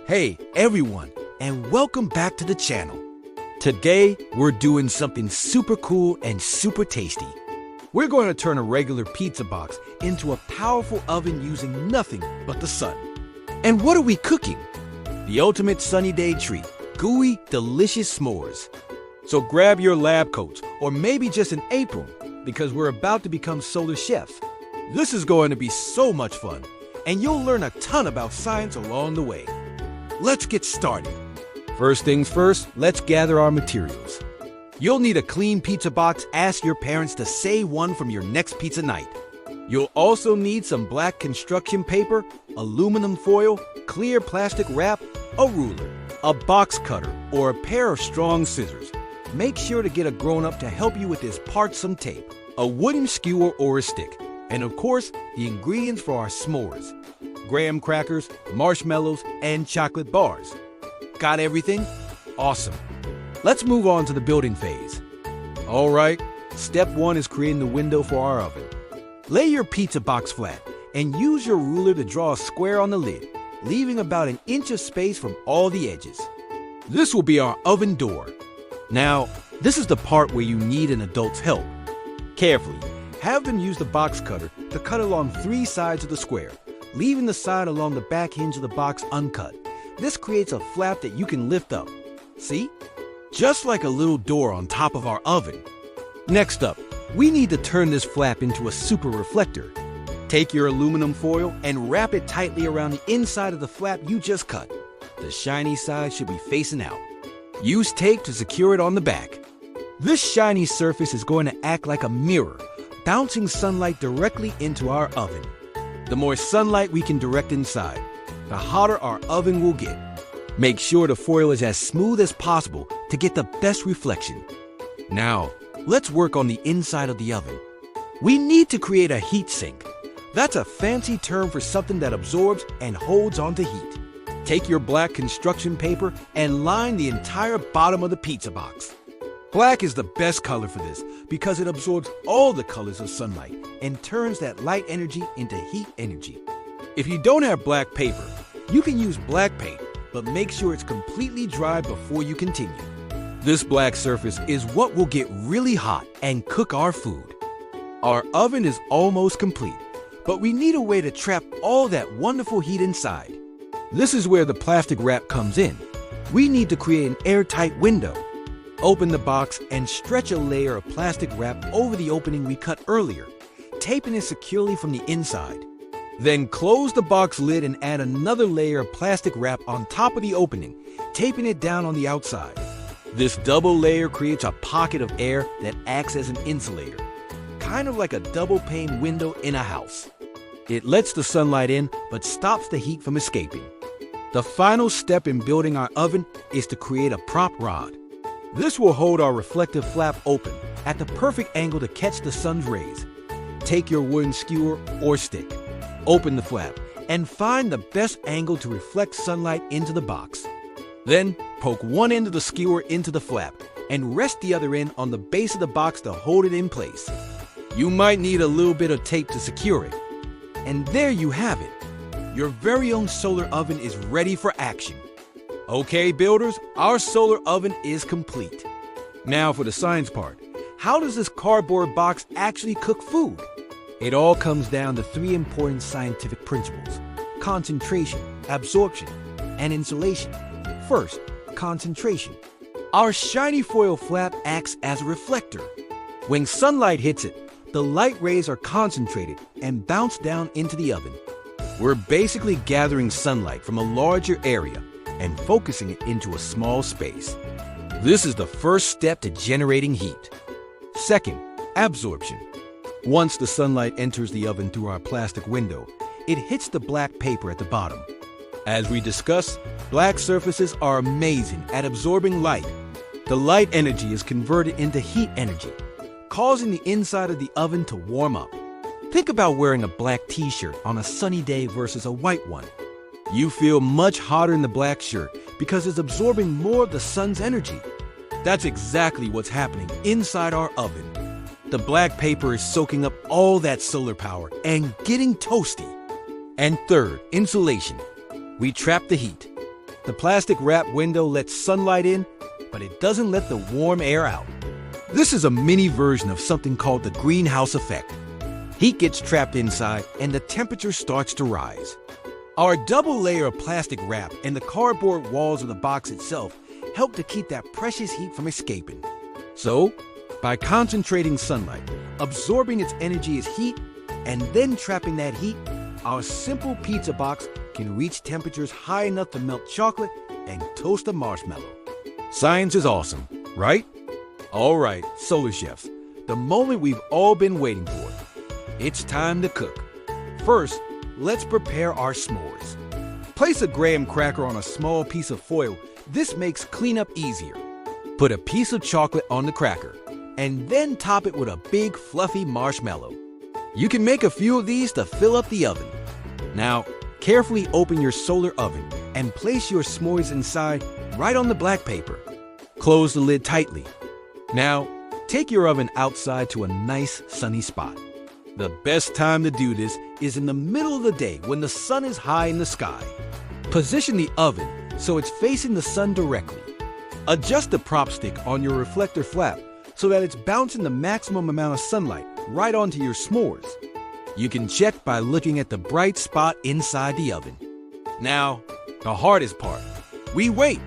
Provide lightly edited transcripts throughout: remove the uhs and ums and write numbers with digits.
Hey everyone, and welcome back to the channel. Today, we're doing something super cool and super tasty. We're going to turn a regular pizza box into a powerful oven using nothing but the sun. And what are we cooking? The ultimate sunny day treat, gooey, delicious s'mores. So grab your lab coats, or maybe just an apron, because we're about to become solar chefs. This is going to be so much fun, and you'll learn a ton about science along the way. Let's get started. First things first, let's gather our materials. You'll need a clean pizza box. Ask your parents to save one from your next pizza night. You'll also need some black construction paper, aluminum foil, clear plastic wrap, a ruler, a box cutter, or a pair of strong scissors. Make sure to get a grown-up to help you with this part, some tape, a wooden skewer or a stick, and of course, the ingredients for our s'mores: graham crackers, marshmallows, and chocolate bars. Got everything? Awesome. Let's move on to the building phase. All right, step one is creating the window for our oven. Lay your pizza box flat and use your ruler to draw a square on the lid, leaving about an inch of space from all the edges. This will be our oven door. Now, this is the part where you need an adult's help. Carefully, have them use the box cutter to cut along 3 sides of the square, leaving the side along the back hinge of the box uncut. This creates a flap that you can lift up. See? Just like a little door on top of our oven. Next up, we need to turn this flap into a super reflector. Take your aluminum foil and wrap it tightly around the inside of the flap you just cut. The shiny side should be facing out. Use tape to secure it on the back. This shiny surface is going to act like a mirror, bouncing sunlight directly into our oven. The more sunlight we can direct inside, the hotter our oven will get. Make sure the foil is as smooth as possible to get the best reflection. Now, let's work on the inside of the oven. We need to create a heat sink. That's a fancy term for something that absorbs and holds onto heat. Take your black construction paper and line the entire bottom of the pizza box. Black is the best color for this because it absorbs all the colors of sunlight and turns that light energy into heat energy. If you don't have black paper, you can use black paint, but make sure it's completely dry before you continue. This black surface is what will get really hot and cook our food. Our oven is almost complete, but we need a way to trap all that wonderful heat inside. This is where the plastic wrap comes in. We need to create an airtight window. Open the box and stretch a layer of plastic wrap over the opening we cut earlier, taping it securely from the inside. Then close the box lid and add another layer of plastic wrap on top of the opening, taping it down on the outside. This double layer creates a pocket of air that acts as an insulator, kind of like a double pane window in a house. It lets the sunlight in, but stops the heat from escaping. The final step in building our oven is to create a prop rod. This will hold our reflective flap open at the perfect angle to catch the sun's rays. Take your wooden skewer or stick, open the flap, and find the best angle to reflect sunlight into the box. Then poke one end of the skewer into the flap and rest the other end on the base of the box to hold it in place. You might need a little bit of tape to secure it. And there you have it. Your very own solar oven is ready for action. Okay, builders, our solar oven is complete. Now for the science part. How does this cardboard box actually cook food? It all comes down to 3 important scientific principles: concentration, absorption, and insulation. First, concentration. Our shiny foil flap acts as a reflector. When sunlight hits it, the light rays are concentrated and bounce down into the oven. We're basically gathering sunlight from a larger area and focusing it into a small space. This is the first step to generating heat. Second, absorption. Once the sunlight enters the oven through our plastic window, it hits the black paper at the bottom. As we discussed, black surfaces are amazing at absorbing light. The light energy is converted into heat energy, causing the inside of the oven to warm up. Think about wearing a black t-shirt on a sunny day versus a white one. You feel much hotter in the black shirt because it's absorbing more of the sun's energy. That's exactly what's happening inside our oven. The black paper is soaking up all that solar power and getting toasty. And third, insulation. We trap the heat. The plastic wrap window lets sunlight in, but it doesn't let the warm air out. This is a mini version of something called the greenhouse effect. Heat gets trapped inside and the temperature starts to rise. Our double layer of plastic wrap and the cardboard walls of the box itself help to keep that precious heat from escaping. So, by concentrating sunlight, absorbing its energy as heat, and then trapping that heat, our simple pizza box can reach temperatures high enough to melt chocolate and toast a marshmallow. Science is awesome, right? All right, Solar Chefs, the moment we've all been waiting for. It's time to cook. First, let's prepare our s'mores. Place a graham cracker on a small piece of foil. This makes cleanup easier. Put a piece of chocolate on the cracker, and then top it with a big fluffy marshmallow. You can make a few of these to fill up the oven. Now, carefully open your solar oven and place your s'mores inside right on the black paper. Close the lid tightly. Now, take your oven outside to a nice sunny spot. The best time to do this is in the middle of the day when the sun is high in the sky. Position the oven so it's facing the sun directly. Adjust the prop stick on your reflector flap so that it's bouncing the maximum amount of sunlight right onto your s'mores. You can check by looking at the bright spot inside the oven. Now, the hardest part. We wait.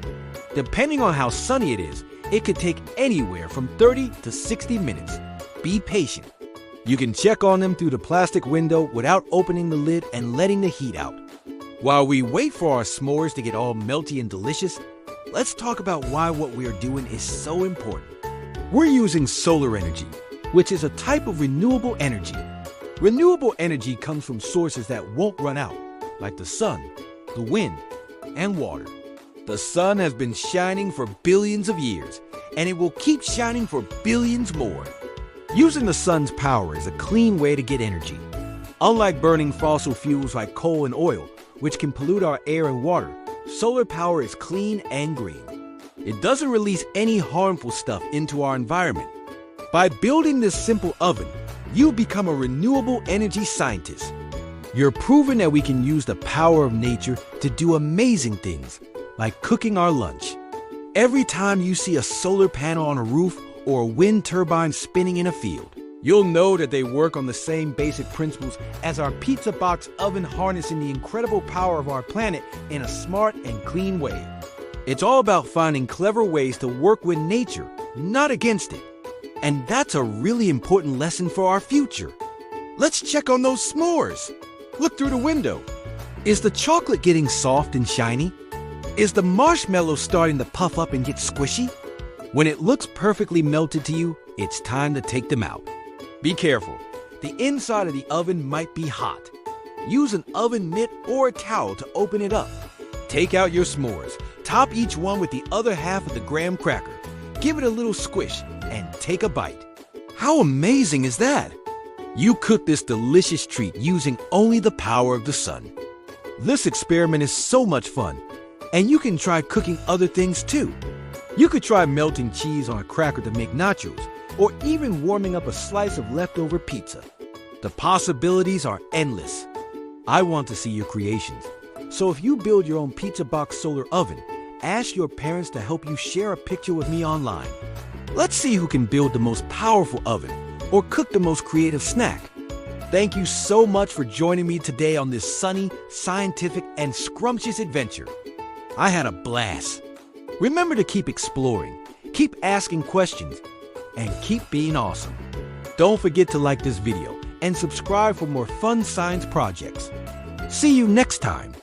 Depending on how sunny it is, it could take anywhere from 30 to 60 minutes. Be patient. You can check on them through the plastic window without opening the lid and letting the heat out. While we wait for our s'mores to get all melty and delicious, let's talk about why what we're doing is so important. We're using solar energy, which is a type of renewable energy. Renewable energy comes from sources that won't run out, like the sun, the wind, and water. The sun has been shining for billions of years, and it will keep shining for billions more. Using the sun's power is a clean way to get energy. Unlike burning fossil fuels like coal and oil, which can pollute our air and water, solar power is clean and green. It doesn't release any harmful stuff into our environment. By building this simple oven, you become a renewable energy scientist. You're proving that we can use the power of nature to do amazing things, like cooking our lunch. Every time you see a solar panel on a roof or a wind turbine spinning in a field, you'll know that they work on the same basic principles as our pizza box oven, harnessing the incredible power of our planet in a smart and clean way. It's all about finding clever ways to work with nature, not against it. And that's a really important lesson for our future. Let's check on those s'mores. Look through the window. Is the chocolate getting soft and shiny? Is the marshmallow starting to puff up and get squishy? When it looks perfectly melted to you, it's time to take them out. Be careful. The inside of the oven might be hot. Use an oven mitt or a towel to open it up. Take out your s'mores. Top each one with the other half of the graham cracker. Give it a little squish and take a bite. How amazing is that? You cook this delicious treat using only the power of the sun. This experiment is so much fun, and you can try cooking other things too. You could try melting cheese on a cracker to make nachos, or even warming up a slice of leftover pizza. The possibilities are endless. I want to see your creations. So if you build your own pizza box solar oven, ask your parents to help you share a picture with me online. Let's see who can build the most powerful oven or cook the most creative snack. Thank you so much for joining me today on this sunny, scientific, and scrumptious adventure. I had a blast. Remember to keep exploring, keep asking questions, and keep being awesome. Don't forget to like this video and subscribe for more fun science projects. See you next time.